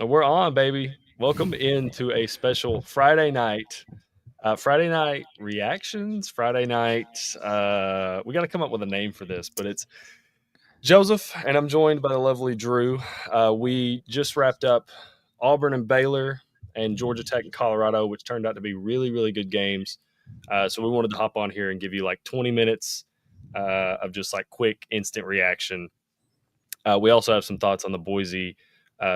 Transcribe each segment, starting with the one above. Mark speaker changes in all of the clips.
Speaker 1: We're on, baby. Welcome into a special Friday night reactions. Friday night. We got to come up with a name for this, but it's Joseph, and I'm joined by the lovely Drew. We just wrapped up Auburn and Baylor, and Georgia Tech and Colorado, which turned out to be really, really good games. So we wanted to hop on here and give you like 20 minutes of just like quick, instant reaction. We also have some thoughts on the Boise,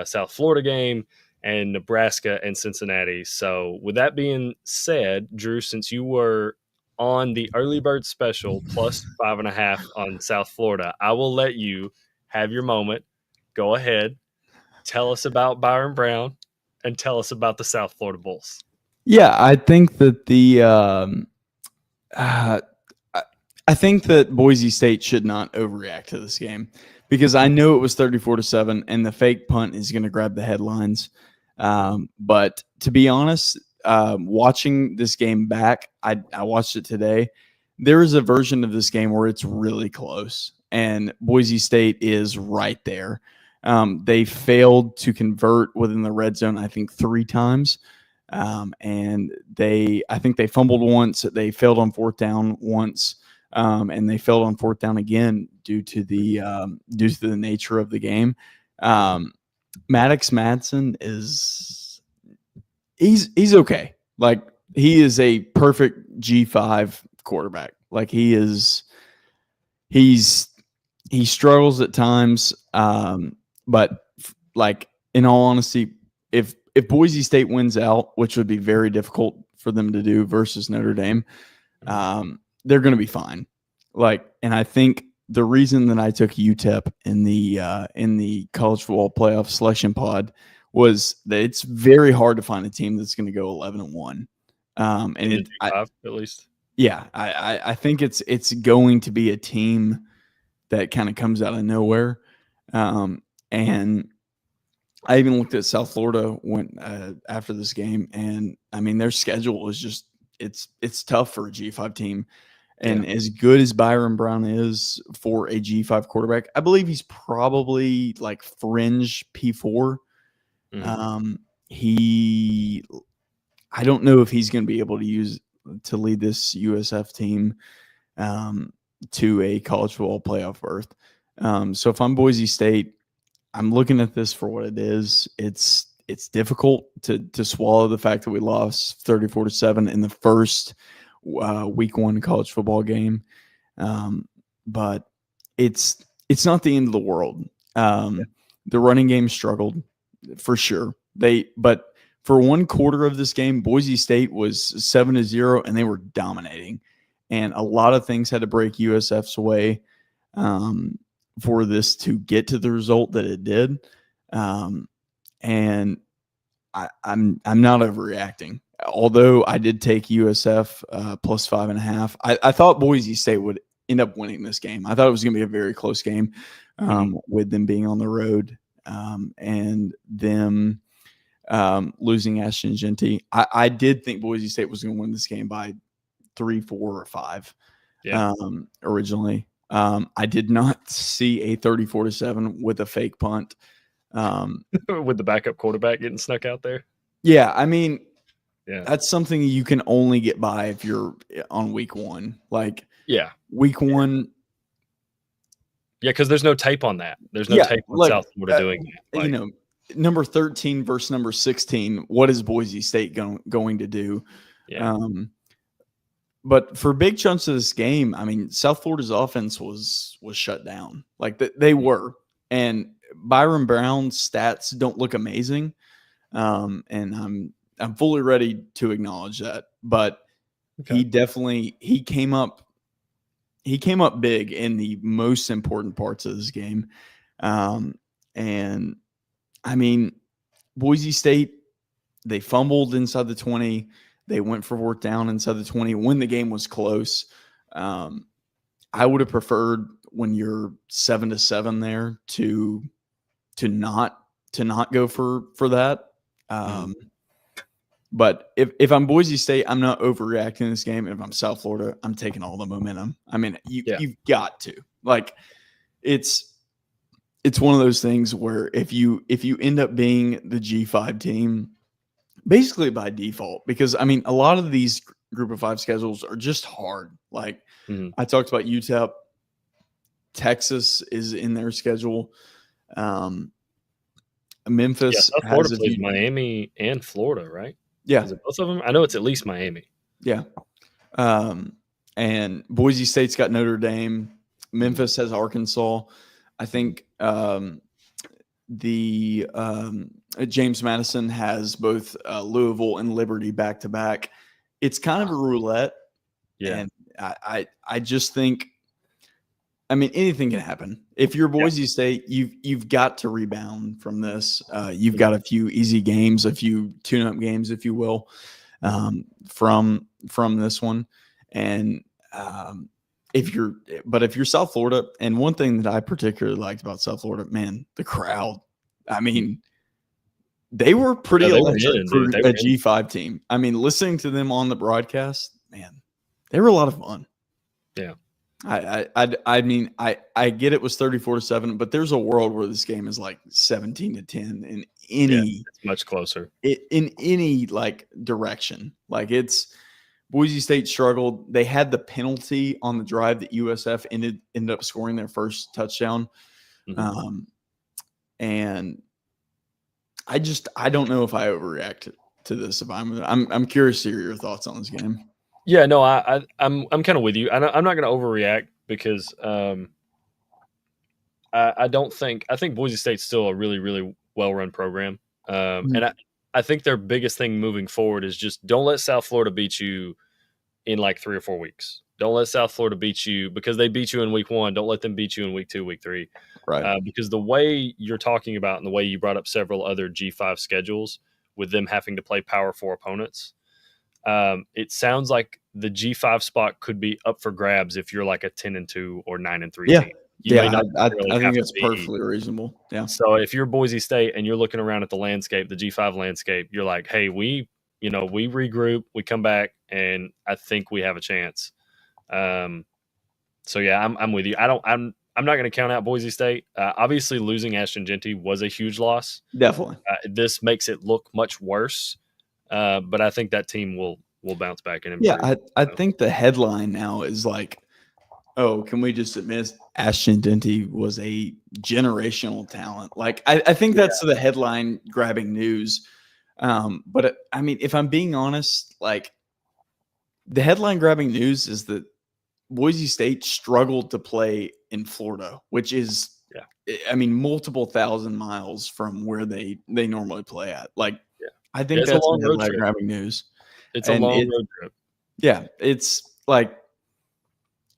Speaker 1: South Florida game and Nebraska and Cincinnati. So, with that being said, Drew, since you were on the early bird special plus 5.5 on South Florida, I will let you have your moment. Go ahead, tell us about Byron Brown and tell us about the South Florida Bulls.
Speaker 2: Yeah, I think that uh, I think that Boise State should not overreact to this game because I know it was 34-7 and the fake punt is going to grab the headlines. But to be honest, watching this game back, I watched it today. There is a version of this game where it's really close, and Boise State is right there. They failed to convert within the red zone, I think, 3 times. And I think they fumbled once. They failed on fourth down once, and they failed on fourth down again due to the nature of the game. Maddox Madsen he's okay. Like, he is a perfect G5 quarterback. Like, he struggles at times, but like, in all honesty, if Boise State wins out, which would be very difficult for them to do versus Notre Dame, they're going to be fine. Like, and I think the reason that I took UTEP in the college football playoff selection pod was that it's very hard to find a team that's going to go 11-1. And
Speaker 1: at least,
Speaker 2: yeah, I think it's going to be a team that kind of comes out of nowhere. And I even looked at South Florida after this game, and I mean, their schedule is just it's tough for a G5 team. And as good as Byron Brown is for a G5 quarterback, I believe he's probably like fringe P4. I don't know if he's going to be able to lead this USF team to a college football playoff berth. So if I'm Boise State, I'm looking at this for what it is. It's difficult to swallow the fact that we lost 34-7 in the first week 1 college football game. But it's not the end of the world. The running game struggled for sure. But for one quarter of this game, Boise State was 7-0 and they were dominating. And a lot of things had to break USF's way for this to get to the result that it did. And I'm not overreacting. Although I did take USF plus 5.5. I thought Boise State would end up winning this game. I thought it was going to be a very close game with them being on the road and them losing Ashton Genty. I did think Boise State was going to win this game by 3, 4, or 5 originally. I did not see a 34-7 with a fake punt.
Speaker 1: with the backup quarterback getting snuck out there.
Speaker 2: Yeah, I mean, that's something you can only get by if you're on week 1. Like, week 1.
Speaker 1: Yeah, because there's no tape on that. There's no tape on South Florida doing that.
Speaker 2: Like, number 13 versus number 16. What is Boise State going to do?
Speaker 1: Yeah.
Speaker 2: But for big chunks of this game, I mean, South Florida's offense was shut down. Like, they were. And Byron Brown's stats don't look amazing. And I'm fully ready to acknowledge that. But he came up big in the most important parts of this game. And I mean, Boise State, they fumbled inside the 20. They went for fourth down inside the 20 when the game was close. I would have preferred, when you're 7-7 there, to not go for that. But if I'm Boise State, I'm not overreacting to this game. If I'm South Florida, I'm taking all the momentum. I mean, you've got to. Like, it's it's one of those things where if you end up being the G5 team, basically by default, because I mean a lot of these group of 5 schedules are just hard. Like I talked about UTEP, Texas is in their schedule. Memphis
Speaker 1: South
Speaker 2: has
Speaker 1: Florida
Speaker 2: a
Speaker 1: plays
Speaker 2: few.
Speaker 1: Miami and Florida, right?
Speaker 2: Yeah,
Speaker 1: Is it both of them? I know it's at least Miami.
Speaker 2: yeah. And Boise State's got Notre Dame. Memphis has Arkansas. I think the James Madison has both Louisville and Liberty back to back. It's kind of a roulette.
Speaker 1: Yeah.
Speaker 2: And I just think, I mean, anything can happen. If you're Boise State, you've got to rebound from this. You've got a few easy games, a few tune-up games, if you will, from this one. And if you're South Florida, and one thing that I particularly liked about South Florida, man, the crowd. I mean, they were pretty electric for a G5 team. I mean, listening to them on the broadcast, man, they were a lot of fun.
Speaker 1: Yeah.
Speaker 2: I mean, I get it was 34-7, but there's a world where this game is like 17-10 in any
Speaker 1: it's much closer.
Speaker 2: In any like direction. Like it's Boise State struggled. They had the penalty on the drive that USF ended up scoring their first touchdown. And I don't know if I overreact to this. If I'm curious to hear your thoughts on this game.
Speaker 1: Yeah, no, I'm kind of with you. I'm not going to overreact because I think Boise State's still a really, really well-run program. And I think their biggest thing moving forward is just don't let South Florida beat you in like 3 or 4 weeks. Don't let South Florida beat you because they beat you in week 1. Don't let them beat you in week 2, week 3.
Speaker 2: Right.
Speaker 1: Because the way you're talking about and the way you brought up several other G5 schedules with them having to play Power 4 opponents, it sounds like the G5 spot could be up for grabs if you're like a 10-2 or 9-3 team.
Speaker 2: I think it's perfectly reasonable. Yeah.
Speaker 1: So if you're Boise State and you're looking around at the landscape, the G5 landscape, you're like, hey, we regroup, we come back, and I think we have a chance. So yeah, I'm with you. I'm not going to count out Boise State. Obviously, losing Ashton Jeanty was a huge loss.
Speaker 2: Definitely.
Speaker 1: This makes it look much worse, but I think that team will bounce back and improve.
Speaker 2: Yeah, I think the headline now is like, oh, can we just admit Ashton Jeanty was a generational talent? Like, I think that's the headline grabbing news. But I mean, if I'm being honest, like the headline grabbing news is that Boise State struggled to play in Florida, which is, I mean, multiple thousand miles from where they normally play at. Like, I think that's the headline grabbing news.
Speaker 1: It's a long road trip.
Speaker 2: Yeah, it's like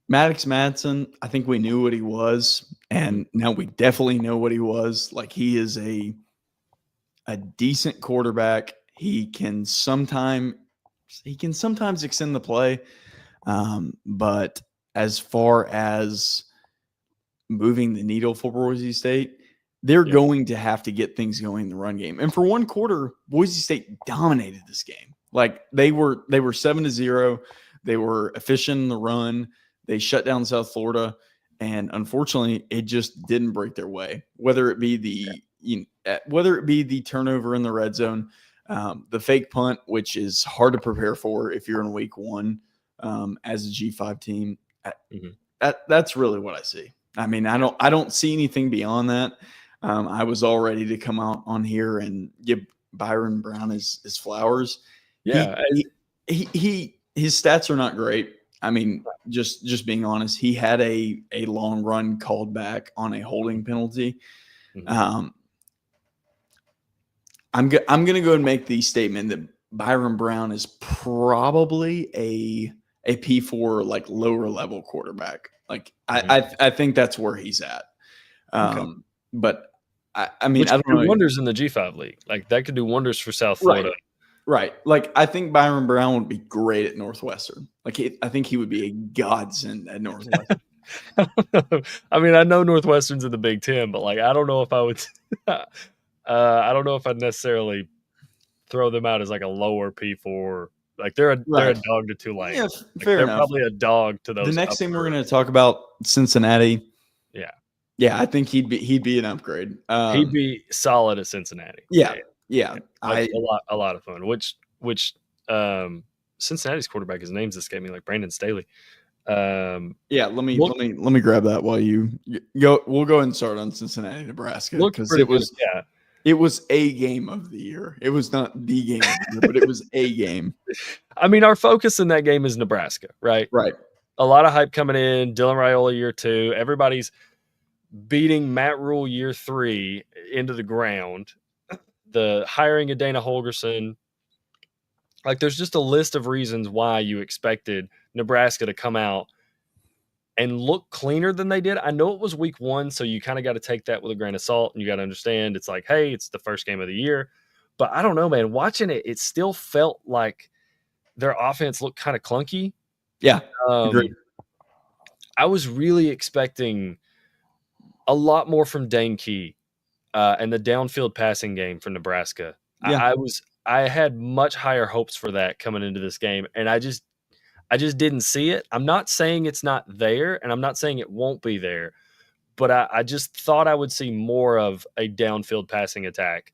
Speaker 2: Maddox Madsen. I think we knew what he was, and now we definitely know what he was. Like, he is a decent quarterback. He can sometimes extend the play, but as far as moving the needle for Boise State, they're going to have to get things going in the run game. And for one quarter, Boise State dominated this game. Like they were 7-0. They were efficient in the run. They shut down South Florida, and unfortunately, it just didn't break their way. Whether it be the turnover in the red zone, the fake punt, which is hard to prepare for if you're in week 1 as a G5 team. That's really what I see. I mean, I don't see anything beyond that. I was all ready to come out on here and give Byron Brown his flowers.
Speaker 1: Yeah,
Speaker 2: his stats are not great. I mean, just being honest, he had a long run called back on a holding penalty. I'm going to go and make the statement that Byron Brown is probably a P4 like lower level quarterback. Like I think that's where he's at. But I mean,
Speaker 1: which
Speaker 2: I don't
Speaker 1: could
Speaker 2: know.
Speaker 1: do wonders in the G5 league. Like that could do wonders for South Florida.
Speaker 2: Right. Like I think Byron Brown would be great at Northwestern. Like I think he would be a godsend at Northwestern.
Speaker 1: I mean, I know Northwestern's in the Big Ten, but like I don't know if I would. I don't know if I'd necessarily throw them out as like a lower P4. Like they're a dog to Tulane.
Speaker 2: Yeah,
Speaker 1: fair
Speaker 2: enough.
Speaker 1: They're probably a dog to those.
Speaker 2: The next thing we're going to talk about, Cincinnati.
Speaker 1: Yeah.
Speaker 2: Yeah, I think he'd be an upgrade.
Speaker 1: He'd be solid at Cincinnati.
Speaker 2: Yeah,
Speaker 1: Yeah,
Speaker 2: yeah.
Speaker 1: a lot of fun. Um, Cincinnati's quarterback, his name's escaping me, like Brandon Staley.
Speaker 2: Yeah,
Speaker 1: Look
Speaker 2: let me grab that while you go. We'll go and start on Cincinnati, Nebraska,
Speaker 1: looked
Speaker 2: because
Speaker 1: pretty good. Yeah,
Speaker 2: it was a game of the year. It was not the game of the year, but it was a game.
Speaker 1: I mean, our focus in that game is Nebraska, right?
Speaker 2: Right.
Speaker 1: A lot of hype coming in. Dylan Raiola year 2. Everybody's beating Matt Rule year 3 into the ground. The hiring of Dana Holgerson. Like, there's just a list of reasons why you expected Nebraska to come out and look cleaner than they did. I know it was week 1, so you kind of got to take that with a grain of salt, and you got to understand it's like, hey, it's the first game of the year. But I don't know, man. Watching it, it still felt like their offense looked kind of clunky.
Speaker 2: Yeah, agreed.
Speaker 1: I was really expecting a lot more from Dane Key and the downfield passing game for Nebraska.
Speaker 2: Yeah,
Speaker 1: I had much higher hopes for that coming into this game, and I just didn't see it. I'm not saying it's not there, and I'm not saying it won't be there, but I just thought I would see more of a downfield passing attack.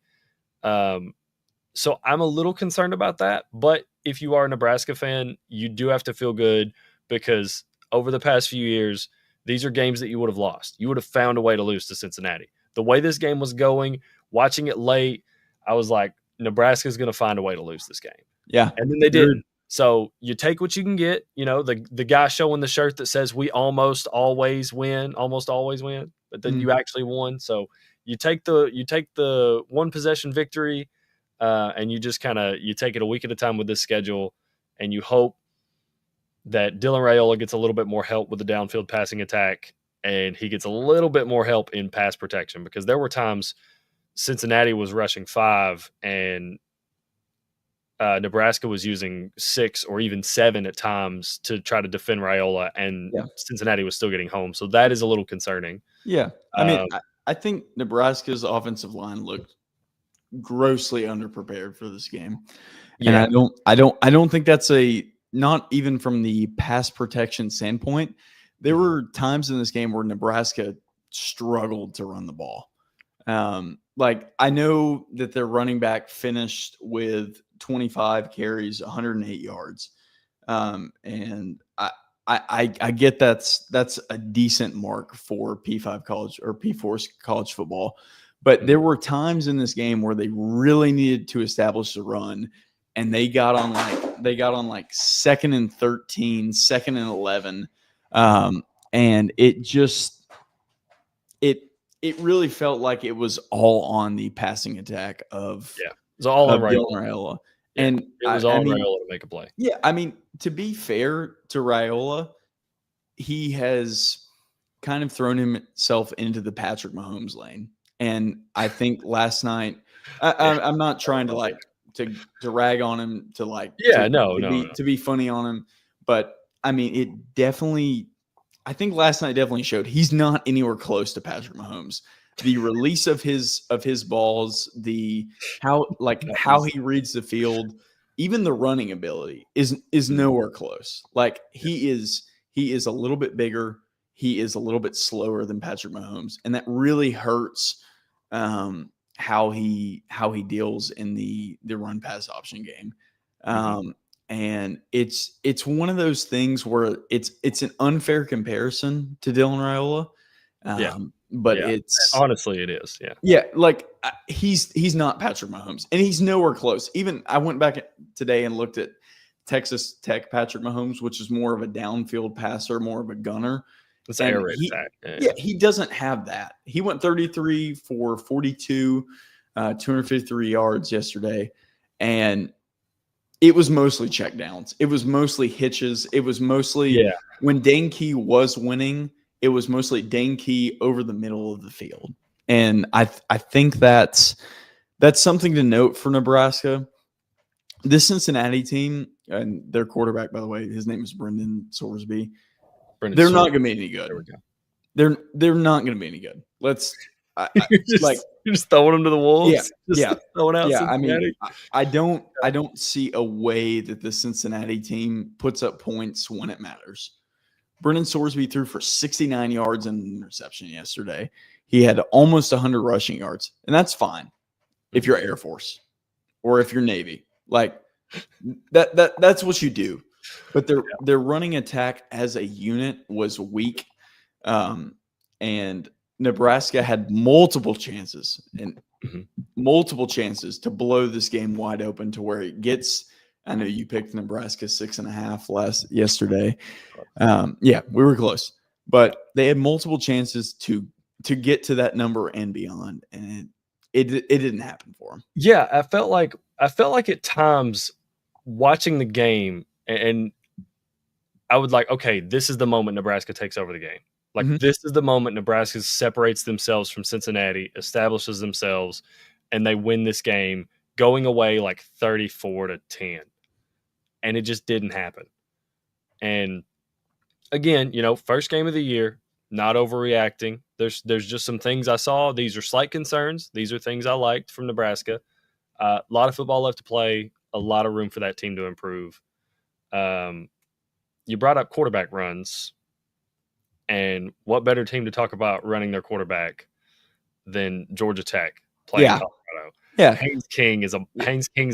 Speaker 1: So I'm a little concerned about that. But if you are a Nebraska fan, you do have to feel good because over the past few years, these are games that you would have lost. You would have found a way to lose to Cincinnati. The way this game was going, watching it late, I was like, Nebraska's going to find a way to lose this game.
Speaker 2: yeah.
Speaker 1: And then they didn't. So you take what you can get. You know, the guy showing the shirt that says we almost always win, but then you actually won. So you take the one possession victory, and you just you take it a week at a time with this schedule, and you hope that Dylan Raiola gets a little bit more help with the downfield passing attack, and he gets a little bit more help in pass protection, because there were times Cincinnati was rushing 5 and Nebraska was using 6 or even 7 at times to try to defend Raiola, and Cincinnati was still getting home. So that is a little concerning.
Speaker 2: Yeah. I mean, I think Nebraska's offensive line looked grossly underprepared for this game. And I don't think that's not even from the pass protection standpoint. There were times in this game where Nebraska struggled to run the ball. Like, I know that their running back finished with 25 carries, 108 yards. And I get that's a decent mark for P5 college or P4 college football. But there were times in this game where they really needed to establish the run, and they got on like 2nd and 13, 2nd and 11. And it really felt like it was all on the passing attack of
Speaker 1: it was all on
Speaker 2: Raiola.
Speaker 1: Yeah,
Speaker 2: and
Speaker 1: it was all on Raiola to make a play.
Speaker 2: Yeah, I mean, to be fair to Raiola, he has kind of thrown himself into the Patrick Mahomes lane. And I think last night, I'm not trying to rag on him to be funny on him, but I mean, it definitely. I think last night definitely showed he's not anywhere close to Patrick Mahomes. The release of his balls, how he reads the field, even the running ability is nowhere close. Like, he is a little bit bigger. He is a little bit slower than Patrick Mahomes, and that really hurts how he deals in the run pass option game. And it's one of those things where it's an unfair comparison to Dylan Raiola. But it's
Speaker 1: honestly, it is. Yeah.
Speaker 2: Yeah. Like, he's not Patrick Mahomes, and he's nowhere close. Even I went back today and looked at Texas Tech Patrick Mahomes, which is more of a downfield passer, more of a gunner.
Speaker 1: It's air raid attack.
Speaker 2: Yeah, he doesn't have that. He went 33 for 42, 253 yards yesterday, and it was mostly checkdowns. It was mostly hitches. It was mostly when Dane Key was winning, it was mostly Dane Key over the middle of the field. And I think that's something to note for Nebraska. This Cincinnati team, and their quarterback, by the way, his name is Brendan Sorsby. They're not going to be any good. There we go. They're not going to be any good.
Speaker 1: You're just throwing them to the wolves. Throwing out Cincinnati.
Speaker 2: I mean, I don't see a way that the Cincinnati team puts up points when it matters. Brennan Sorsby threw for 69 yards and an interception yesterday. He had almost 100 rushing yards, and that's fine if you're Air Force or if you're Navy. Like that's what you do. But their running attack as a unit was weak, and Nebraska had multiple chances to blow this game wide open to where it gets. I know you picked Nebraska 6.5 yesterday. Yeah, we were close, but they had multiple chances to get to that number and beyond, and it didn't happen for them.
Speaker 1: Yeah, I felt like at times watching the game, and I would like, okay, this is the moment Nebraska takes over the game. Like this is the moment Nebraska separates themselves from Cincinnati, establishes themselves, and they win this game, going away like 34-10. And it just didn't happen. And again, first game of the year, not overreacting. There's just some things I saw. These are slight concerns. These are things I liked from Nebraska. A lot of football left to play. A lot of room for that team to improve. You brought up quarterback runs, and what better team to talk about running their quarterback than Georgia Tech playing Colorado?
Speaker 2: Yeah,
Speaker 1: Haynes King's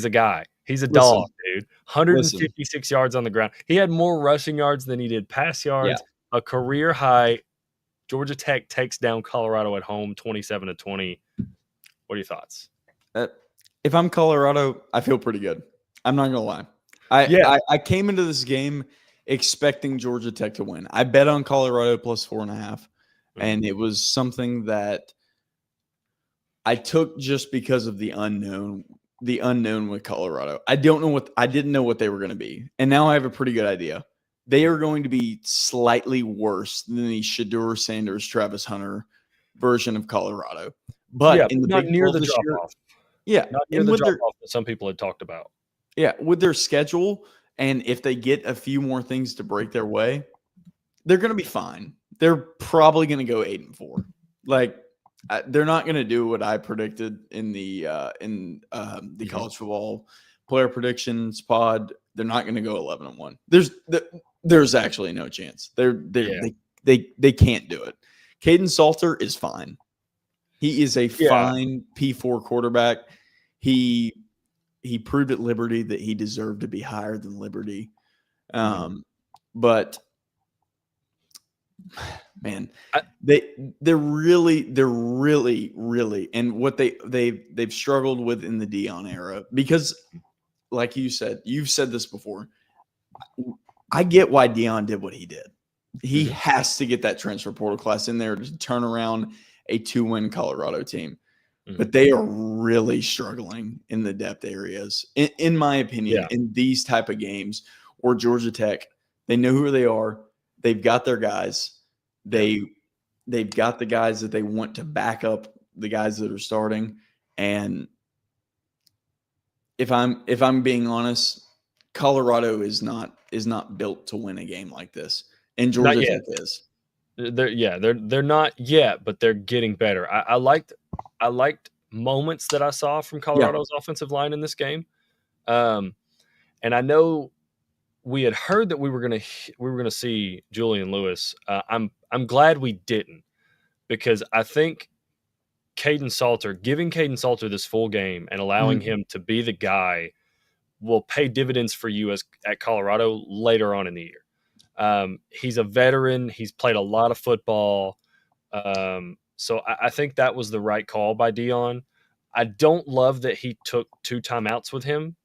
Speaker 1: a guy. He's a dog, dude. 156 yards on the ground. He had more rushing yards than he did pass yards. Yeah. A career high. Georgia Tech takes down Colorado at home, 27-20. What are your thoughts?
Speaker 2: If I'm Colorado, I feel pretty good. I'm not gonna lie. I came into this game expecting Georgia Tech to win. I bet on Colorado plus 4.5, and it was something that I took just because of the unknown with Colorado. I didn't know what they were going to be. And now I have a pretty good idea. They are going to be slightly worse than the Shedeur Sanders, Travis Hunter version of Colorado. But in the
Speaker 1: not
Speaker 2: Big
Speaker 1: near
Speaker 2: 12
Speaker 1: the
Speaker 2: this
Speaker 1: drop
Speaker 2: year,
Speaker 1: off.
Speaker 2: Not
Speaker 1: near the drop off that some people had talked about.
Speaker 2: Yeah, with their schedule, and if they get a few more things to break their way, they're going to be fine. They're probably going to go 8-4. Like, they're not going to do what I predicted in the college football player predictions pod. They're not going to go 11-1. There's actually no chance. They can't do it. Caden Salter is fine. He is a fine P4 quarterback. He proved at Liberty that he deserved to be higher than Liberty. But man, they're really, and what they've struggled with in the Dion era, because like you've said this before, I get why Dion did what he did. He has to get that transfer portal class in there to turn around a 2-win Colorado team. But they are really struggling in the depth areas, in my opinion, in these type of games. Or Georgia Tech, they know who they are. They've got their guys. They've got the guys that they want to back up the guys that are starting. And if I'm being honest, Colorado is not built to win a game like this, and Georgia Tech is.
Speaker 1: They're not yet, but they're getting better. I liked moments that I saw from Colorado's offensive line in this game, and I know we had heard that we were gonna see Julian Lewis. I'm glad we didn't, because I think giving Caden Salter this full game and allowing him to be the guy will pay dividends for you at Colorado later on in the year. He's a veteran. He's played a lot of football. So I think that was the right call by Dion. I don't love that he took 2 timeouts with him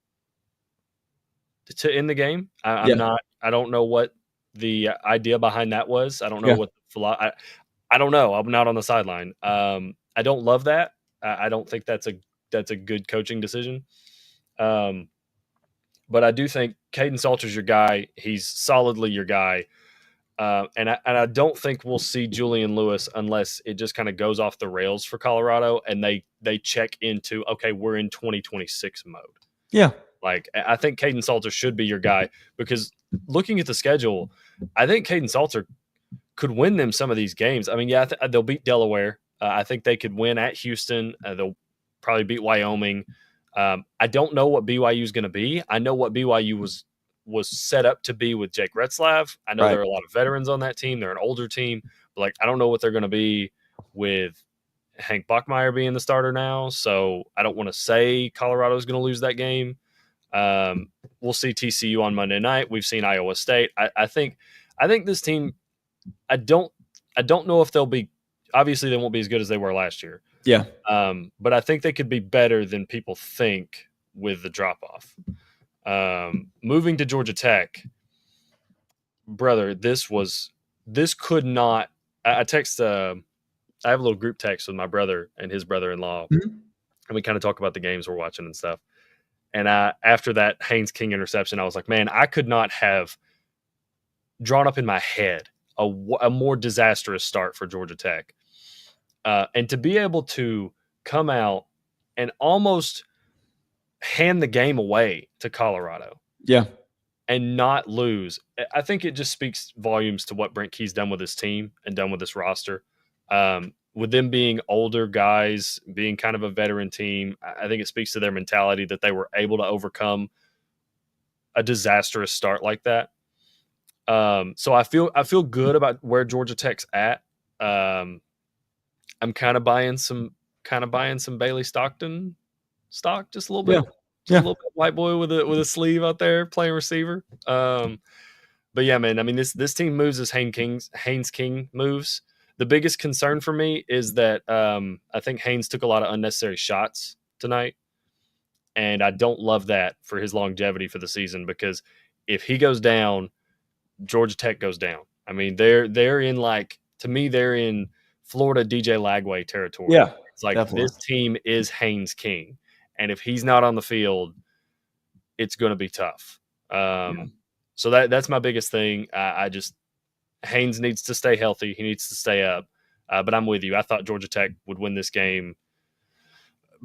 Speaker 1: to end the game. I don't know what the idea behind that was. I don't know what I don't know. I'm not on the sideline. I don't love that. I don't think that's a good coaching decision. But I do think Caden Salter's your guy. He's solidly your guy. And I don't think we'll see Julian Lewis unless it just kind of goes off the rails for Colorado and they check into, okay, we're in 2026 mode.
Speaker 2: Yeah.
Speaker 1: Like, I think Caden Salter should be your guy, because looking at the schedule, I think Caden Salter could win them some of these games. I mean, they'll beat Delaware. I think they could win at Houston. They'll probably beat Wyoming. I don't know what BYU is going to be. I know what BYU was was set up to be with Jake Retzlaff. I know
Speaker 2: Right.
Speaker 1: there are a lot of veterans on that team. They're an older team, but like I don't know what they're going to be with Hank Bachmeier being the starter now. So I don't want to say Colorado's going to lose that game. We'll see TCU on Monday night. We've seen Iowa State. I think this team. I don't know if they'll be. Obviously, they won't be as good as they were last year.
Speaker 2: Yeah.
Speaker 1: But I think they could be better than people think with the drop off. Moving to Georgia Tech, brother, this could not. I text. I have a little group text with my brother and his brother-in-law,
Speaker 2: Mhm.
Speaker 1: and we kind of talk about the games we're watching and stuff. And after that Haynes King interception, I was like, man, I could not have drawn up in my head a more disastrous start for Georgia Tech. And to be able to come out and almost hand the game away to Colorado.
Speaker 2: Yeah.
Speaker 1: And not lose. I think it just speaks volumes to what Brent Key's done with his team and done with this roster. With them being older guys, being kind of a veteran team, I think it speaks to their mentality that they were able to overcome a disastrous start like that. So I feel good about where Georgia Tech's at. I'm kind of buying some Bailey Stockton stock just a little bit.
Speaker 2: Yeah.
Speaker 1: Just a little bit white boy with a sleeve out there playing receiver. But yeah, man, I mean this team moves as Haynes King moves. The biggest concern for me is that I think Haynes took a lot of unnecessary shots tonight. And I don't love that for his longevity for the season, because if he goes down, Georgia Tech goes down. I mean, they're in, like, to me, they're in Florida DJ Lagway territory.
Speaker 2: Yeah.
Speaker 1: It's like
Speaker 2: Definitely.
Speaker 1: this team is Haynes King. And if he's not on the field, it's going to be tough. So that's my biggest thing. I just Haynes needs to stay healthy. He needs to stay up. But I'm with you. I thought Georgia Tech would win this game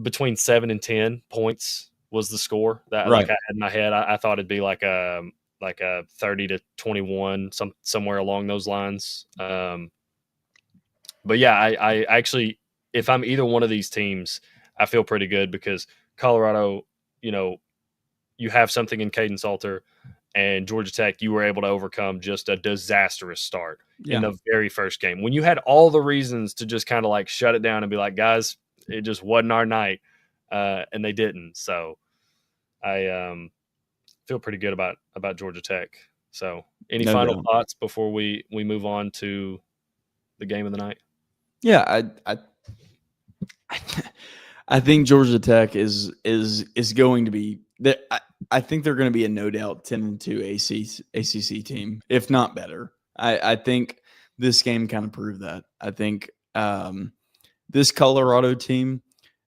Speaker 1: between 7 and 10 points was the score that like I had in my head. I thought it'd be like a 30-21, somewhere along those lines. But yeah, I actually, if I'm either one of these teams, I feel pretty good because Colorado, you have something in Caden Salter, and Georgia Tech, you were able to overcome just a disastrous start in the very first game. When you had all the reasons to just kind of like shut it down and be like, guys, it just wasn't our night, and they didn't. So I feel pretty good about Georgia Tech. So any final thoughts before we move on to the game of the night?
Speaker 2: Yeah, I think Georgia Tech is going to be that. I think they're going to be a no doubt 10-2 ACC team, if not better. I think this game kind of proved that. I think this Colorado team,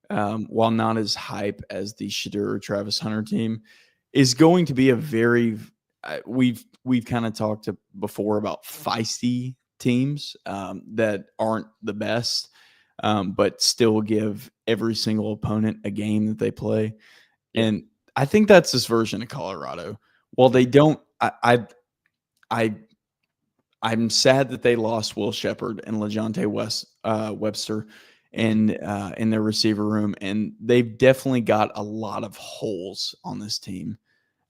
Speaker 2: while not as hype as the Shadur Travis Hunter team, is going to be a very we've kind of talked before about feisty teams that aren't the best, but still give every single opponent a game that they play. Yeah. And I think that's this version of Colorado. While they don't, I'm sad that they lost Will Shepherd and LeJontay Webster in their receiver room, and they've definitely got a lot of holes on this team.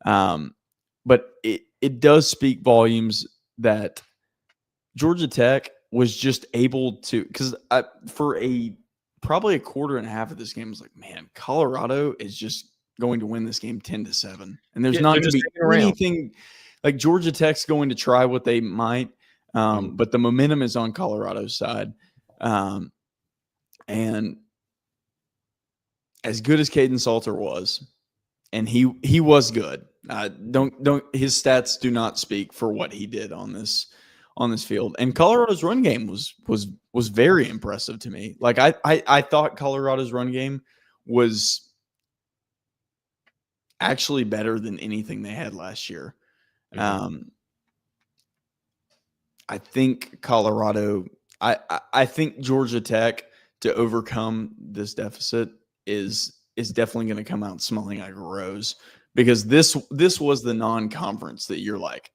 Speaker 2: But it does speak volumes that Georgia Tech was just able to, because for probably a quarter and a half of this game, I was like, man, Colorado is just going to win this game 10-7, and there's not going to be anything like Georgia Tech's going to try what they might, but the momentum is on Colorado's side, and as good as Caden Salter was, and he was good. Don't his stats do not speak for what he did on this field. And Colorado's run game was very impressive to me. Like I thought Colorado's run game was actually better than anything they had last year. Mm-hmm. I think Colorado. I think Georgia Tech, to overcome this deficit, is definitely going to come out smelling like a rose, because this was the non-conference that you're like,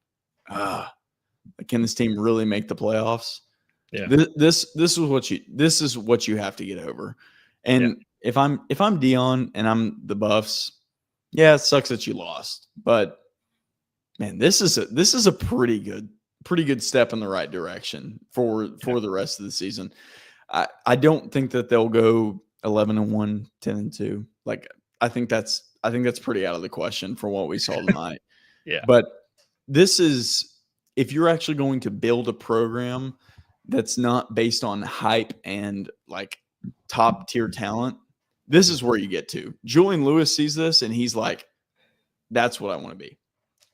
Speaker 2: can this team really make the playoffs? Yeah. This is what you have to get over. And if I'm Dion and I'm the Buffs, yeah, it sucks that you lost, but Man, this is a pretty good step in the right direction for
Speaker 1: Yeah.
Speaker 2: the rest of the season. I don't think that they'll go 11-1, 10-2. Like I think that's pretty out of the question for what we saw tonight.
Speaker 1: Yeah.
Speaker 2: But this is, if you're actually going to build a program that's not based on hype and like top tier talent, this is where you get to. Julian Lewis sees this and he's like, that's what I want to be.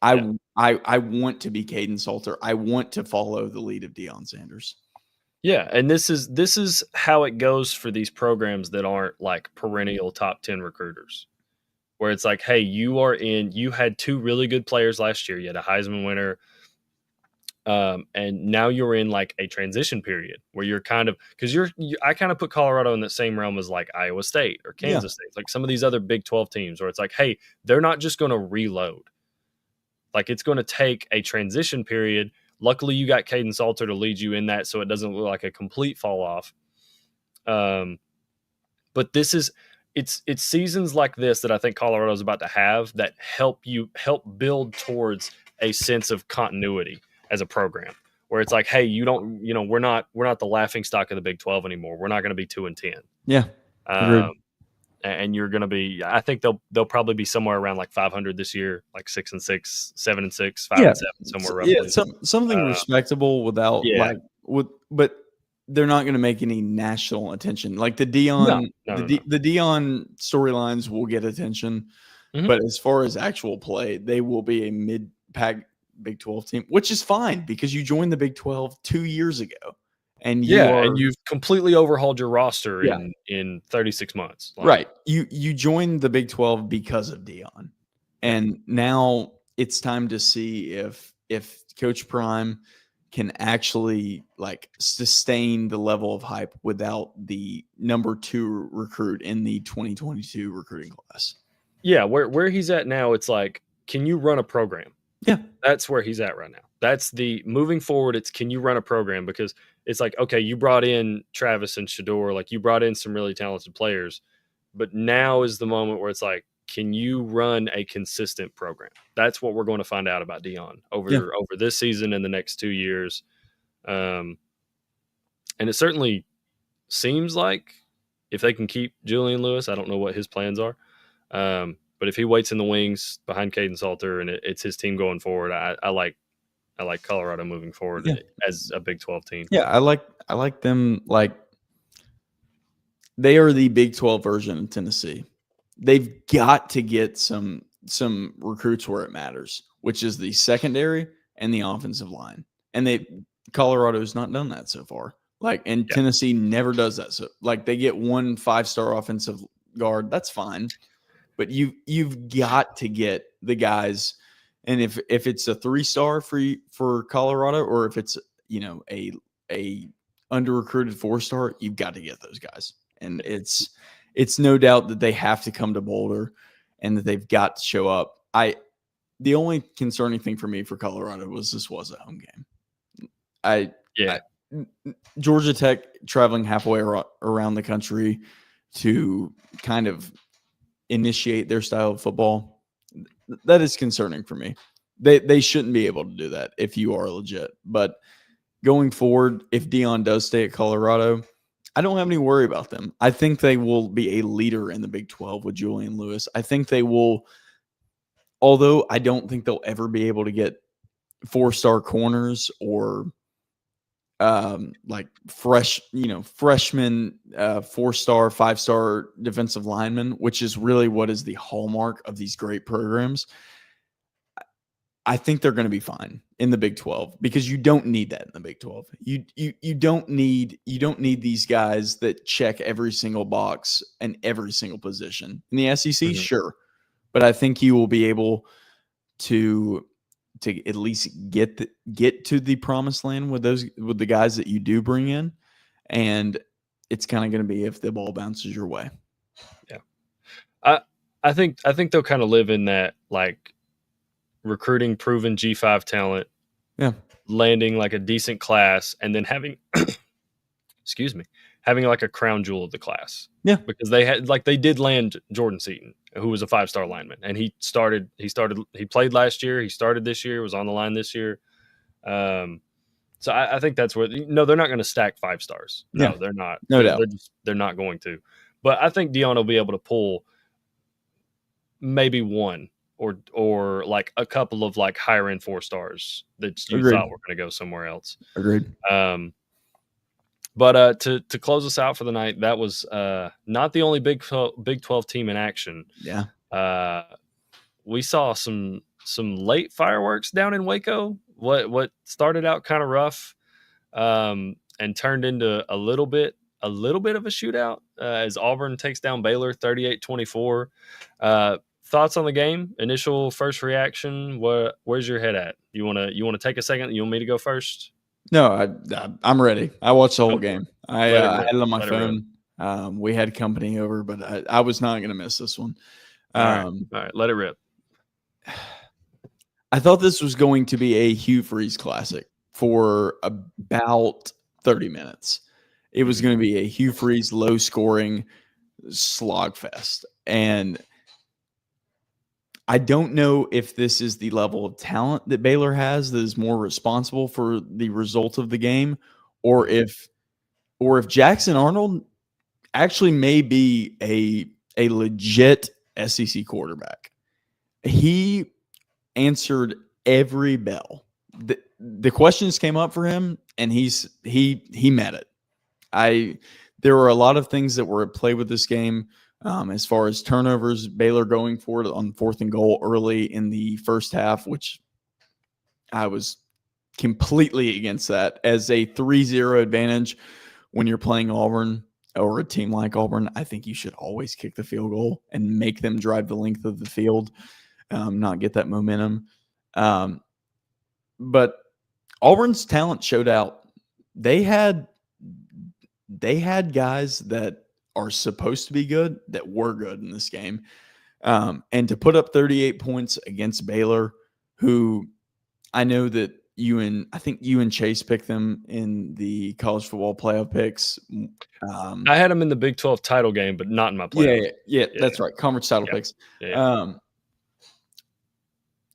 Speaker 1: Yeah.
Speaker 2: I want to be Caden Salter. I want to follow the lead of Deion Sanders.
Speaker 1: Yeah, and this is how it goes for these programs that aren't like perennial top 10 recruiters. Where it's like, hey, you had two really good players last year. You had a Heisman winner, and now you're in like a transition period where you're kind of, because I kind of put Colorado in the same realm as like Iowa State or
Speaker 2: Yeah.
Speaker 1: Kansas State, like some of these other Big 12 teams where it's like, hey, they're not just going to reload. Like it's going to take a transition period. Luckily, you got Caden Salter to lead you in that, so it doesn't look like a complete fall off. But it's seasons like this that I think Colorado is about to have that help build towards a sense of continuity as a program, where it's like, hey, we're not the laughing stock of the Big 12 anymore. We're not going to be 2-10.
Speaker 2: Yeah. Agreed.
Speaker 1: And you're going to be. I think they'll probably be somewhere around like 500 this year, like 6-6, 7-6, 5-7, somewhere roughly.
Speaker 2: Something respectable without but they're not going to make any national attention. Like the Deion, the Deion storylines will get attention, but as far as actual play, they will be a mid-pack Big 12 team, which is fine because you joined the Big 12 2 years ago. And
Speaker 1: you've completely overhauled your roster in 36 months.
Speaker 2: Right. You joined the Big 12 because of Deion. And now it's time to see if Coach Prime can actually like sustain the level of hype without the number 2 recruit in the 2022 recruiting class.
Speaker 1: Yeah, where he's at now, it's like, can you run a program?
Speaker 2: Yeah.
Speaker 1: That's where he's at right now. That's the moving forward. It's, can you run a program? Because it's like, okay, you brought in Travis and Shador, like you brought in some really talented players, but now is the moment where it's like, can you run a consistent program? That's what we're going to find out about Deion over this season and the next 2 years. And it certainly seems like if they can keep Julian Lewis, I don't know what his plans are. But if he waits in the wings behind Caden Salter and it's his team going forward, I like Colorado moving forward as a Big 12 team.
Speaker 2: Yeah, I like them. Like they are the Big 12 version of Tennessee. They've got to get some recruits where it matters, which is the secondary and the offensive line. And Colorado's not done that so far. Like, and Tennessee never does that. So like they get 1 5-star offensive guard, that's fine. But you've got to get the guys. And if it's a 3-star for Colorado, or if it's, a under recruited 4-star, you've got to get those guys. And it's no doubt that they have to come to Boulder and that they've got to show up. The only concerning thing for me for Colorado was this was a home game. Georgia Tech traveling halfway around the country to kind of initiate their style of football, that is concerning for me. They shouldn't be able to do that if you are legit. But going forward, if Deion does stay at Colorado, I don't have any worry about them. I think they will be a leader in the Big 12 with Julian Lewis. I think they will, although I don't think they'll ever be able to get 4-star corners or like freshman 4-star, 5-star defensive linemen, which is really what is the hallmark of these great programs. I think they're going to be fine in the Big 12 because you don't need that in the Big 12. You don't need these guys that check every single box and every single position. In the SEC, sure. But I think you will be able to at least get to the promised land with the guys that you do bring in. And it's kind of going to be if the ball bounces your way.
Speaker 1: Yeah. I think they'll kind of live in that, like, recruiting proven G5 talent, landing like a decent class, and then having having like a crown jewel of the class.
Speaker 2: Yeah.
Speaker 1: Because they did land Jordan Seaton, who was a 5-star lineman, and he played last year, he started this year, was on the line this year. So I think that's where they're not going to stack 5 stars. No,
Speaker 2: Yeah.
Speaker 1: they're not.
Speaker 2: No doubt.
Speaker 1: They're not going to. But I think Dion will be able to pull maybe one or like a couple of like higher end 4 stars that you
Speaker 2: Agreed.
Speaker 1: thought were going to go somewhere else.
Speaker 2: Agreed.
Speaker 1: But to close us out for the night, that was not the only Big 12 team in action.
Speaker 2: Yeah.
Speaker 1: We saw some late fireworks down in Waco. What started out kind of rough and turned into a little bit of a shootout as Auburn takes down Baylor 38-24. Thoughts on the game? Initial first reaction? Where's your head at? You wanna take a second? You want me to go first?
Speaker 2: No, I'm ready. I watched the whole game. I had it on my phone. We had company over, but I was not going to miss this one.
Speaker 1: All right, let it rip.
Speaker 2: I thought this was going to be a Hugh Freeze classic for about 30 minutes. It was going to be a Hugh Freeze low scoring slogfest. And I don't know if this is the level of talent that Baylor has that is more responsible for the result of the game, or if Jackson Arnold actually may be a legit SEC quarterback. He answered every bell. The questions came up for him, and he met it. There were a lot of things that were at play with this game. As far as turnovers, Baylor going for it on 4th and goal early in the first half, which I was completely against that. As a 3-0 advantage when you're playing Auburn or a team like Auburn, I think you should always kick the field goal and make them drive the length of the field, not get that momentum. But Auburn's talent showed out. They had guys that are supposed to be good that were good in this game. And to put up 38 points against Baylor, who I know that I think you and Chase picked them in the college football playoff picks.
Speaker 1: I had them in the Big 12 title game, but not in my playoff.
Speaker 2: Yeah, that's right. Conference title picks.
Speaker 1: Yeah.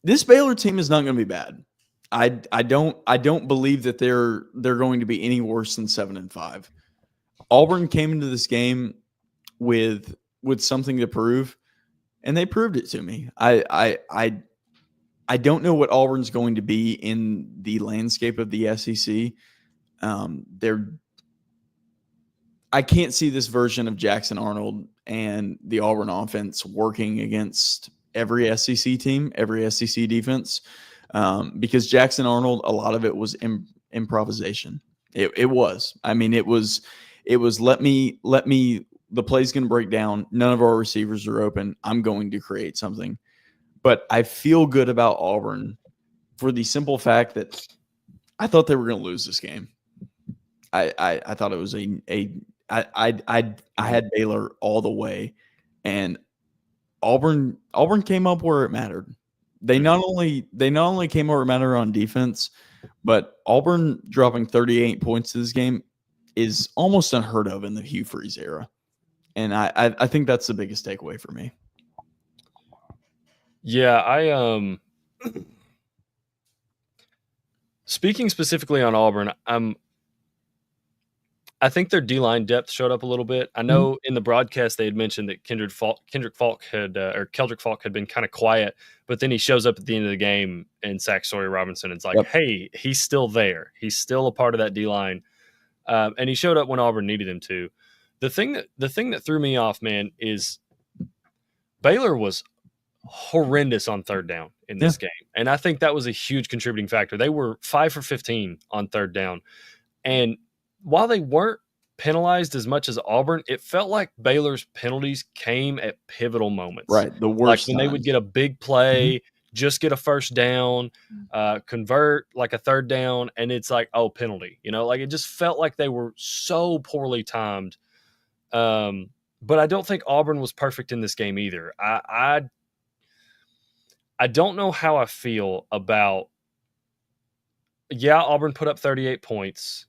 Speaker 2: This Baylor team is not going to be bad. I don't believe that they're going to be any worse than 7-5. Auburn came into this game with something to prove, and they proved it to me. I don't know what Auburn's going to be in the landscape of the SEC. I can't see this version of Jackson Arnold and the Auburn offense working against every SEC team, every SEC defense, because Jackson Arnold, a lot of it was improvisation. It was. I mean, it was let me. The play's going to break down. None of our receivers are open. I'm going to create something. But I feel good about Auburn for the simple fact that I thought they were going to lose this game. I thought it was I had Baylor all the way, and Auburn came up where it mattered. They not only came up where it mattered on defense, but Auburn dropping 38 points to this game is almost unheard of in the Hugh Freeze era. And I think that's the biggest takeaway for me.
Speaker 1: Yeah, speaking specifically on Auburn, I think their D-line depth showed up a little bit. I know in the broadcast they had mentioned that Kendrick Falk had been kind of quiet, but then he shows up at the end of the game and sacks Sawyer Robinson. It's like, hey, he's still there. He's still a part of that D-line, and he showed up when Auburn needed him to. The thing that threw me off, man, is Baylor was horrendous on third down in this game, and I think that was a huge contributing factor. They were 5 for 15 on third down, and while they weren't penalized as much as Auburn, it felt like Baylor's penalties came at pivotal moments.
Speaker 2: Right, the worst.
Speaker 1: Like when they would get a big play, just get a first down, convert like a third down, and it's like, oh, penalty. Like it just felt like they were so poorly timed. But I don't think Auburn was perfect in this game either. I don't know how I feel about. Yeah, Auburn put up 38 points.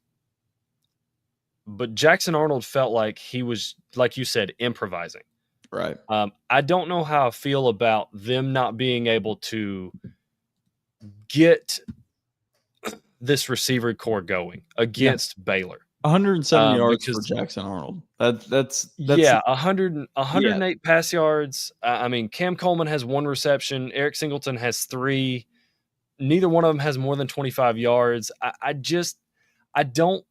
Speaker 1: but Jackson Arnold felt like he was, like you said, improvising.
Speaker 2: Right.
Speaker 1: I don't know how I feel about them not being able to get this receiver core going
Speaker 2: Yeah.
Speaker 1: against Baylor.
Speaker 2: 107 yards for
Speaker 1: Because
Speaker 2: Jackson Arnold. That's
Speaker 1: yeah, 100,
Speaker 2: yeah.
Speaker 1: 108 pass yards. I mean, Cam Coleman has 1 reception. Eric Singleton has 3. Neither one of them has more than 25 yards. I don't,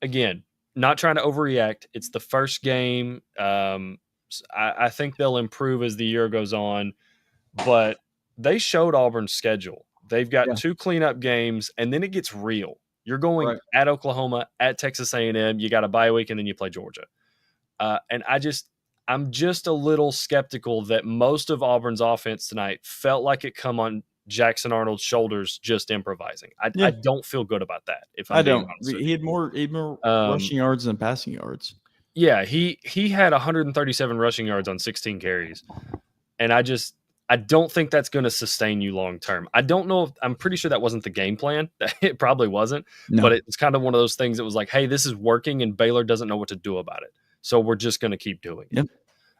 Speaker 1: again, not trying to overreact. It's the first game. I think they'll improve as the year goes on, but they showed Auburn's schedule. They've got
Speaker 2: Yeah.
Speaker 1: 2 cleanup games, and then it gets real. You're going
Speaker 2: Right.
Speaker 1: at Oklahoma, at Texas A&M. You got a bye week, and then you play Georgia. And I'm just a little skeptical that most of Auburn's offense tonight felt like it come on Jackson Arnold's shoulders just improvising.
Speaker 2: Yeah.
Speaker 1: I don't feel good about that, if
Speaker 2: I
Speaker 1: I'm being
Speaker 2: don't.
Speaker 1: honest with
Speaker 2: He
Speaker 1: you.
Speaker 2: had more
Speaker 1: Um,
Speaker 2: rushing yards than passing yards.
Speaker 1: yeah, he had 137 rushing yards on 16 carries, and I don't think that's going to sustain you long term. I don't know. I'm pretty sure that wasn't the game plan. It probably wasn't,
Speaker 2: No.
Speaker 1: but it's kind of one of those things that was like, hey, this is working, and Baylor doesn't know what to do about it, so we're just going to keep doing it.
Speaker 2: Yep.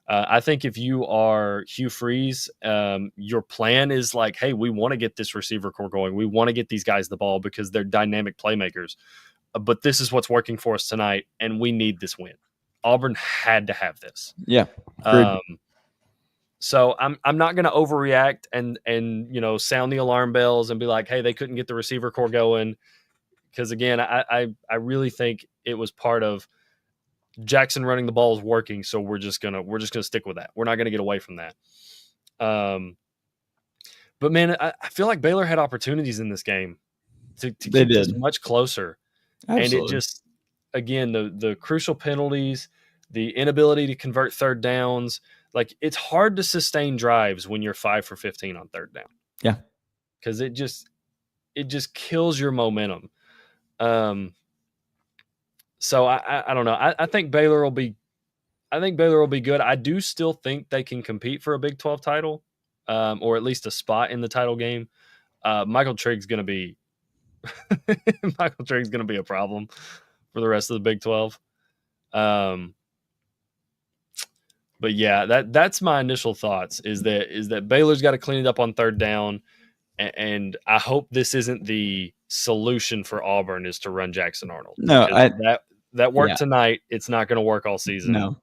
Speaker 1: I think if you are Hugh Freeze, your plan is like, hey, we want to get this receiver core going. We want to get these guys the ball because they're dynamic playmakers. But this is what's working for us tonight, and we need this win. Auburn had to have this.
Speaker 2: Yeah. Agreed.
Speaker 1: So I'm not going to overreact and sound the alarm bells and be like, hey, they couldn't get the receiver core going, because again, I really think it was part of Jackson running the ball is working, so we're just gonna stick with that. We're not gonna get away from that. But man, I feel like Baylor had opportunities in this game to keep this much closer.
Speaker 2: Absolutely.
Speaker 1: And it just, again, the crucial penalties, the inability to convert third downs, like it's hard to sustain drives when you're 5 for 15 on third down.
Speaker 2: Yeah.
Speaker 1: Because it just kills your momentum. So I don't know. I think Baylor will be good. I do still think they can compete for a Big 12 title, or at least a spot in the title game. Michael Trigg's going to be a problem for the rest of the Big 12. But yeah, that's my initial thoughts. Is that Baylor's got to clean it up on third down, and I hope this isn't the solution for Auburn is to run Jackson Arnold.
Speaker 2: No,
Speaker 1: that worked tonight. It's not going to work all season.
Speaker 2: No,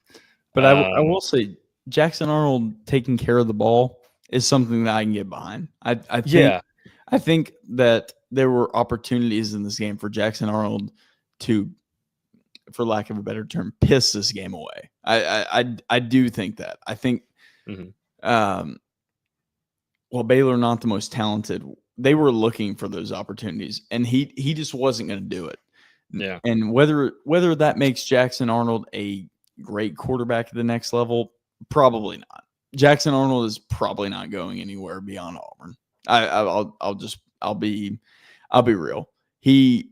Speaker 2: but I will say Jackson Arnold taking care of the ball is something that I can get behind. I think that there were opportunities in this game for Jackson Arnold to, for lack of a better term, piss this game away. I do think that. I think, while Baylor not the most talented, they were looking for those opportunities, and he just wasn't going to do it.
Speaker 1: Yeah.
Speaker 2: And whether that makes Jackson Arnold a great quarterback at the next level, probably not. Jackson Arnold is probably not going anywhere beyond Auburn. I'll be real. He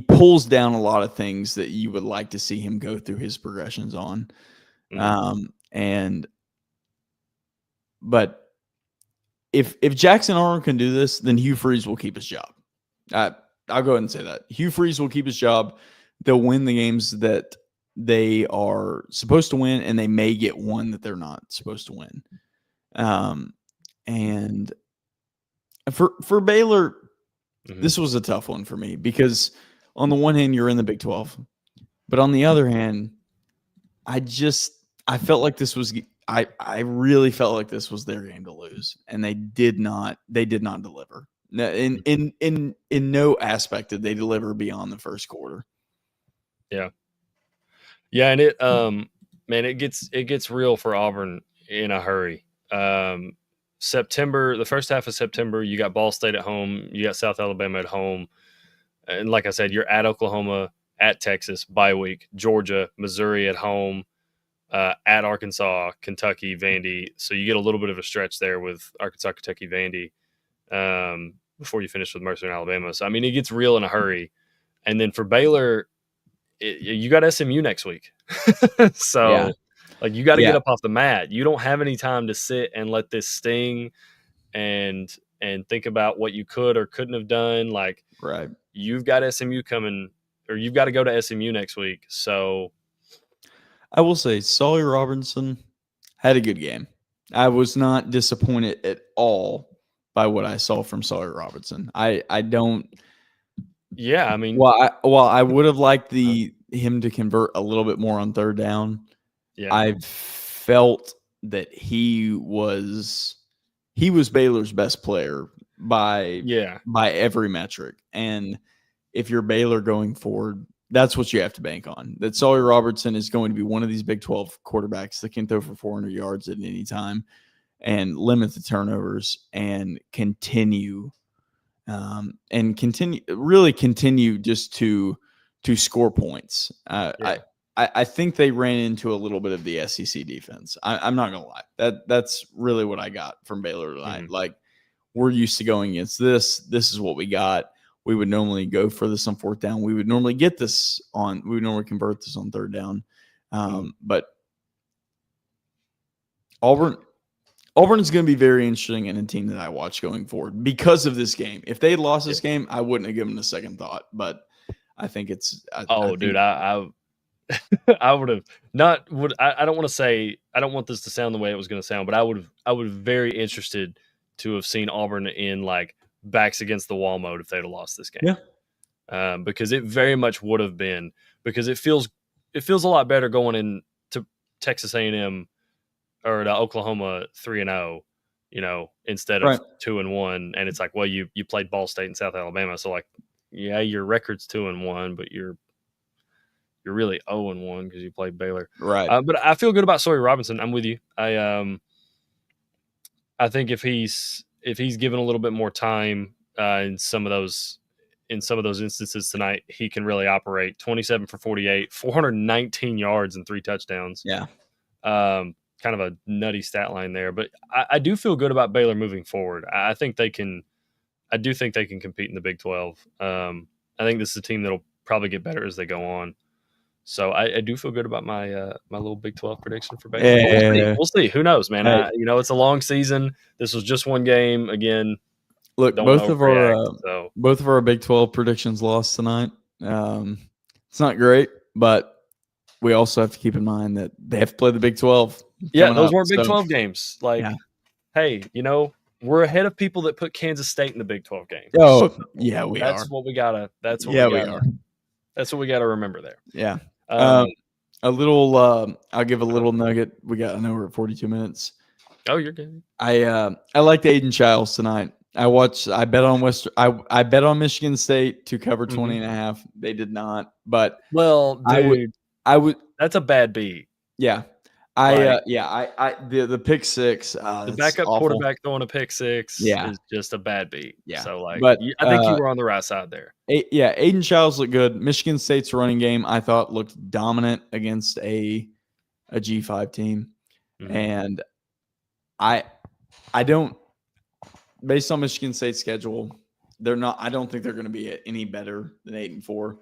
Speaker 2: pulls down a lot of things that you would like to see him go through his progressions on. But if Jackson Arnold can do this, then Hugh Freeze will keep his job. I'll go ahead and say that. Hugh Freeze will keep his job. They'll win the games that they are supposed to win, and they may get one that they're not supposed to win. And for Baylor, this was a tough one for me because on the one hand, you're in the Big 12, but on the other hand, I felt like this was I really felt like this was their game to lose, and they did not deliver. In no aspect did they deliver beyond the first quarter.
Speaker 1: Yeah. Yeah, and it man, it gets real for Auburn in a hurry. September, the first half of September, you got Ball State at home, you got South Alabama at home, and like I said, you're at Oklahoma, at Texas, bye week, Georgia, Missouri at home, at Arkansas, Kentucky, Vandy. So you get a little bit of a stretch there with Arkansas, Kentucky, Vandy, before you finish with Mercer and Alabama. So I mean, it gets real in a hurry. And then for Baylor, you got SMU next week. So like you got to get up off the mat. You don't have any time to sit and let this sting and think about what you could or couldn't have done. Like,
Speaker 2: right.
Speaker 1: you've got SMU coming, or you've got to go to SMU next week. So
Speaker 2: I will say Sawyer Robertson had a good game. I was not disappointed at all by what I saw from Sawyer Robertson. I don't.
Speaker 1: yeah, I mean,
Speaker 2: While I would have liked him to convert a little bit more on third down,
Speaker 1: yeah,
Speaker 2: I felt that he was Baylor's best player by
Speaker 1: yeah,
Speaker 2: every metric. And if you're Baylor going forward, that's what you have to bank on. That Sawyer Robertson is going to be one of these Big 12 quarterbacks that can throw for 400 yards at any time and limit the turnovers and continue really continue just to score points.
Speaker 1: yeah.
Speaker 2: I think they ran into a little bit of the SEC defense. I'm not gonna lie. That's really what I got from Baylor tonight.
Speaker 1: Mhm.
Speaker 2: Like, we're used to going against this. This is what we got. We would normally go for this on fourth down. We would normally convert this on third down. But Auburn is going to be very interesting and a team that I watch going forward because of this game. If they had lost this game, I wouldn't have given it a second thought. But I think it's.
Speaker 1: Dude, I I would have not. I don't want to say. I don't want this to sound the way it was going to sound, but I would have very interested to have seen Auburn in like backs against the wall mode if they'd have lost this game.
Speaker 2: Yeah.
Speaker 1: Because it very much would have been, because it feels a lot better going into Texas A&M or to Oklahoma 3-0, instead of 2-1. And it's like, well, you played Ball State and South Alabama, so like, yeah, your record's 2-1, but you're really 0-1 because you played Baylor.
Speaker 2: Right.
Speaker 1: But I feel good about Sawyer Robinson. I'm with you. I think if he's given a little bit more time in some of those instances tonight, he can really operate. 27 for 48, 419 yards and 3 touchdowns.
Speaker 2: Yeah.
Speaker 1: Kind of a nutty stat line there, but I do feel good about Baylor moving forward. I think they can. I do think they can compete in the Big 12. I think this is a team that'll probably get better as they go on. So I do feel good about my my little Big 12 prediction for Baylor.
Speaker 2: Yeah.
Speaker 1: We'll see. Who knows, man?
Speaker 2: Hey.
Speaker 1: It's a long season. This was just one game. Again,
Speaker 2: look, both of our Big 12 predictions lost tonight. It's not great, but we also have to keep in mind that they have to play the Big 12.
Speaker 1: Yeah, those weren't Big 12 games. Like,
Speaker 2: yeah.
Speaker 1: Hey, we're ahead of people that put Kansas State in the Big 12 game.
Speaker 2: Oh, yeah, we are.
Speaker 1: That's what we gotta. That's what
Speaker 2: we are.
Speaker 1: That's what we gotta remember there.
Speaker 2: Yeah. A little. I'll give a little nugget. I know we're at 42 minutes.
Speaker 1: Oh, you're good.
Speaker 2: I liked Aiden Childs tonight. I bet on I bet on Michigan State to cover 20.5. They did not. But
Speaker 1: dude,
Speaker 2: I would.
Speaker 1: That's a bad beat.
Speaker 2: Yeah. The pick six.
Speaker 1: The backup quarterback throwing a pick six is just a bad beat.
Speaker 2: Yeah.
Speaker 1: So, like,
Speaker 2: but,
Speaker 1: I think you were on the right side there.
Speaker 2: Aiden Childs looked good. Michigan State's running game, I thought, looked dominant against a G5 team. And I don't, based on Michigan State's schedule, I don't think they're going to be any better than 8-4.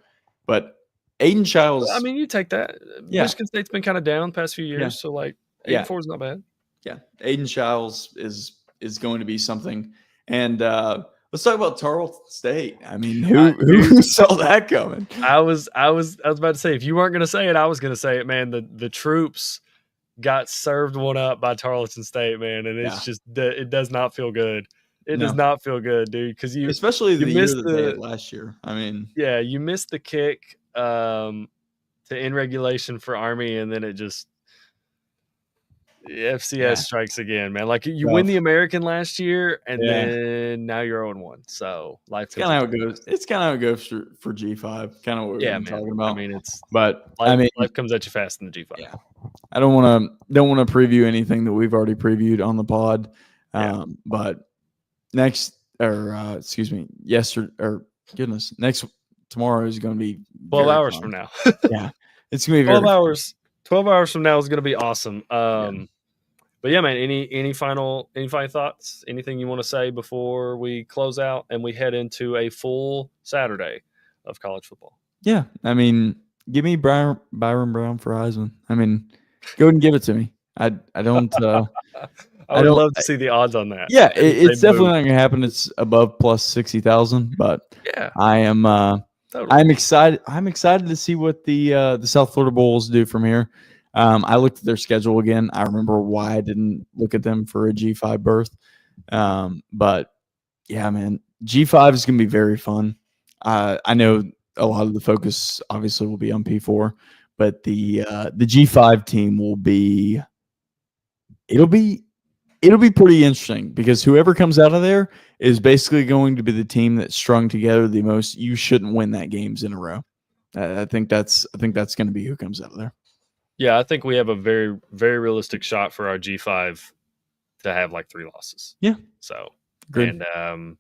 Speaker 2: But Aiden Childs.
Speaker 1: I mean, you take that.
Speaker 2: Yeah.
Speaker 1: Michigan State's been kind of down the past few years, so like 8-4 is not bad.
Speaker 2: Yeah, Aiden Childs is going to be something. And let's talk about Tarleton State. I mean, who saw that coming?
Speaker 1: I was about to say, if you weren't going to say it, I was going to say it, man. The troops got served one up by Tarleton State, man, and it's just it does not feel good. It does not feel good, dude, because
Speaker 2: especially the year that they had last year. I mean,
Speaker 1: yeah, you missed the kick to end regulation for Army, and then it just FCS strikes again, man. Like, you win the American last year, and then now you're 0-1. So life.
Speaker 2: It's kind of how it goes. It's kind of how it goes for G5. Kind of what we're talking about.
Speaker 1: I mean, life comes at you fast in the G5.
Speaker 2: Yeah. I don't want to preview anything that we've already previewed on the pod. But tomorrow is going to be
Speaker 1: 12 hours from now.
Speaker 2: Yeah. It's going to be
Speaker 1: 12 hours. 12 hours from now is going to be awesome. But yeah, man, any final thoughts? Anything you want to say before we close out and we head into a full Saturday of college football?
Speaker 2: Yeah. I mean, give me Byron Brown for Heisman. I mean, go ahead and give it to me. I don't
Speaker 1: I
Speaker 2: I
Speaker 1: would
Speaker 2: don't.
Speaker 1: love to see the odds on that.
Speaker 2: Yeah,
Speaker 1: If they
Speaker 2: it's definitely
Speaker 1: move.
Speaker 2: not going to happen. It's above plus 60,000, but
Speaker 1: Yeah,
Speaker 2: I am.
Speaker 1: totally.
Speaker 2: I'm excited. I'm excited to see what the South Florida Bulls do from here. I looked at their schedule again. I remember why I didn't look at them for a G5 berth. But yeah, man, G5 is going to be very fun. I know a lot of the focus obviously will be on P4, but the G5 team will be. It'll be it'll be pretty interesting because whoever comes out of there is basically going to be the team that strung together the most. You shouldn't win that games in a row. I think that's going to be who comes out of there.
Speaker 1: Yeah, I think we have a very, very realistic shot for our G5 to have like 3 losses.
Speaker 2: Yeah,
Speaker 1: So,
Speaker 2: good.
Speaker 1: and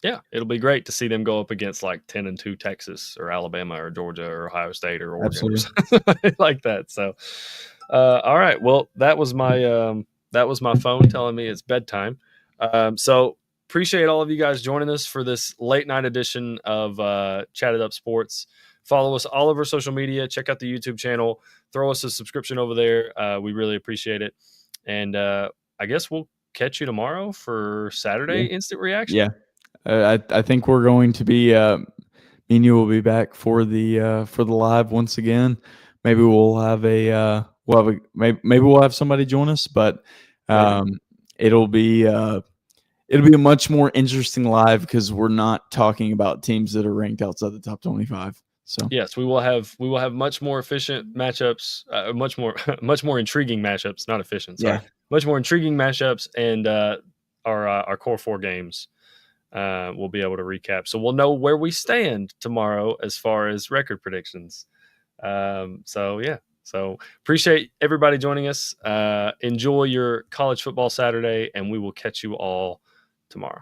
Speaker 1: yeah, it'll be great to see them go up against like 10-2 Texas or Alabama or Georgia or Ohio State or Oregon or
Speaker 2: Absolutely.
Speaker 1: something like that. So, all right. Well, that was my phone telling me it's bedtime. So appreciate all of you guys joining us for this late night edition of Chatted Up Sports. Follow us all over social media. Check out the YouTube channel. Throw us a subscription over there. We really appreciate it. And I guess we'll catch you tomorrow for Saturday
Speaker 2: Yeah,
Speaker 1: Instant Reaction.
Speaker 2: yeah. I think we're going to be. Me and you will be back for the live once again. Maybe we'll have maybe we'll have somebody join us, but
Speaker 1: Maybe.
Speaker 2: um, it'll be it'll be a much more interesting live because we're not talking about teams that are ranked outside the top 25. So
Speaker 1: Yes, we will have much more efficient matchups, much more much more intriguing matchups, not efficient, sorry.
Speaker 2: yeah,
Speaker 1: Much more intriguing matchups and our core 4 games. We'll be able to recap. So we'll know where we stand tomorrow as far as record predictions. So yeah. So appreciate everybody joining us. Enjoy your college football Saturday and we will catch you all tomorrow.